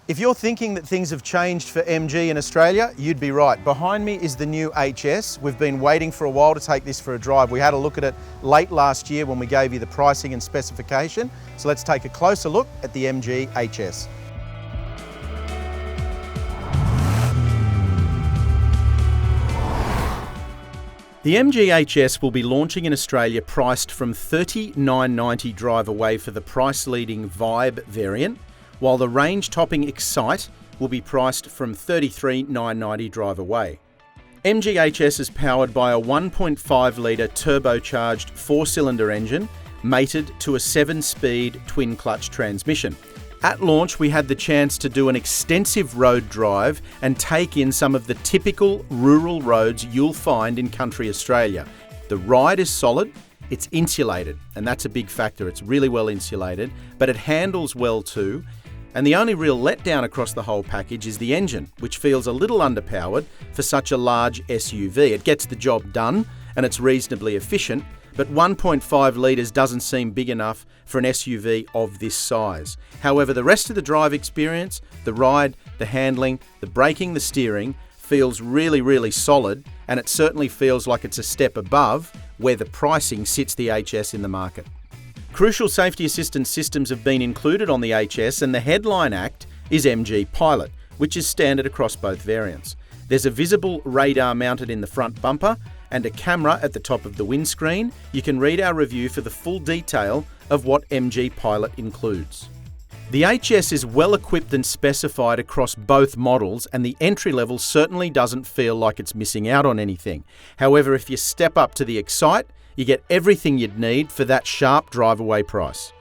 If you're thinking that things have changed for MG in Australia, you'd be right. Behind me is the new HS. We've been waiting for a while to take this for a drive. We had a look at it late last year when we gave you the pricing and specification. So let's take a closer look at the MG HS. The MG HS will be launching in Australia priced from $39.90 drive away for the price-leading Vibe variant, while the range-topping Excite will be priced from $33,990 drive away. MG HS is powered by a 1.5-litre turbocharged 4-cylinder engine mated to a 7-speed twin-clutch transmission. At launch, we had the chance to do an extensive road drive and take in some of the typical rural roads you'll find in country Australia. The ride is solid, it's insulated, and that's a big factor. It's really well insulated, but it handles well too. And the only real letdown across the whole package is the engine, which feels a little underpowered for such a large SUV. It gets the job done and it's reasonably efficient, but 1.5 litres doesn't seem big enough for an SUV of this size. However, the rest of the drive experience, the ride, the handling, the braking, the steering, feels really, really solid, and it certainly feels like it's a step above where the pricing sits the HS in the market. Crucial safety assistance systems have been included on the HS, and the headline act is MG Pilot, which is standard across both variants. There's a visible radar mounted in the front bumper and a camera at the top of the windscreen. You can read our review for the full detail of what MG Pilot includes. The HS is well equipped and specified across both models, and the entry level certainly doesn't feel like it's missing out on anything. However, if you step up to the Excite, you get everything you'd need for that sharp drive-away price.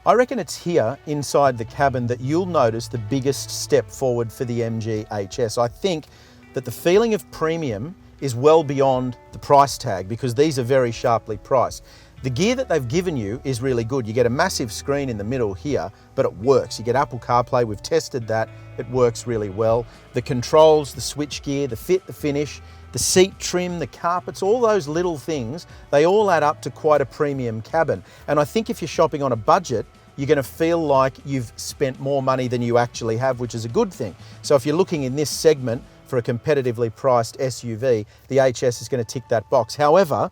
I reckon it's here inside the cabin that you'll notice the biggest step forward for the MG HS. I think that the feeling of premium is well beyond the price tag because these are very sharply priced. The gear that they've given you is really good. You get a massive screen in the middle here, but it works. You get Apple CarPlay, we've tested that. It works really well. The controls, the switch gear, the fit, the finish, the seat trim, the carpets, all those little things, they all add up to quite a premium cabin. And I think if you're shopping on a budget, you're going to feel like you've spent more money than you actually have, which is a good thing. So if you're looking in this segment for a competitively priced SUV, the HS is going to tick that box. However,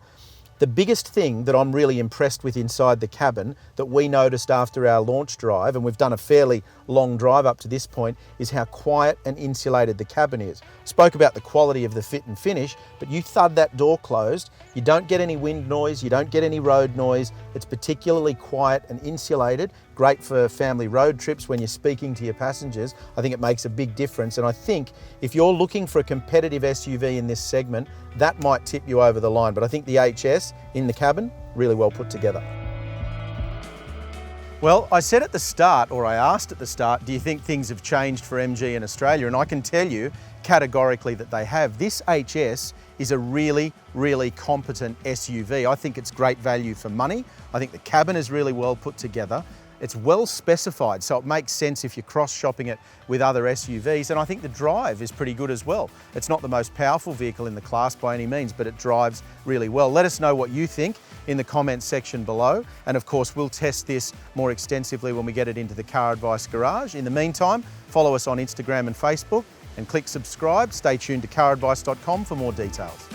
the biggest thing that I'm really impressed with inside the cabin that we noticed after our launch drive, and we've done a fairly long drive up to this point, is how quiet and insulated the cabin is. Spoke about the quality of the fit and finish, but you thud that door closed, you don't get any wind noise, you don't get any road noise. It's particularly quiet and insulated, great for family road trips when you're speaking to your passengers. I think it makes a big difference, and I think if you're looking for a competitive SUV in this segment, that might tip you over the line. But I think the HS in the cabin, really well put together. Well, I said at the start, or I asked at the start, do you think things have changed for MG in Australia? And I can tell you categorically that they have. This HS is a really, really competent SUV. I think it's great value for money. I think the cabin is really well put together. It's well specified, so it makes sense if you're cross-shopping it with other SUVs, and I think the drive is pretty good as well. It's not the most powerful vehicle in the class by any means, but it drives really well. Let us know what you think in the comments section below, and of course we'll test this more extensively when we get it into the Car Advice Garage. In the meantime, follow us on Instagram and Facebook and click subscribe. Stay tuned to caradvice.com for more details.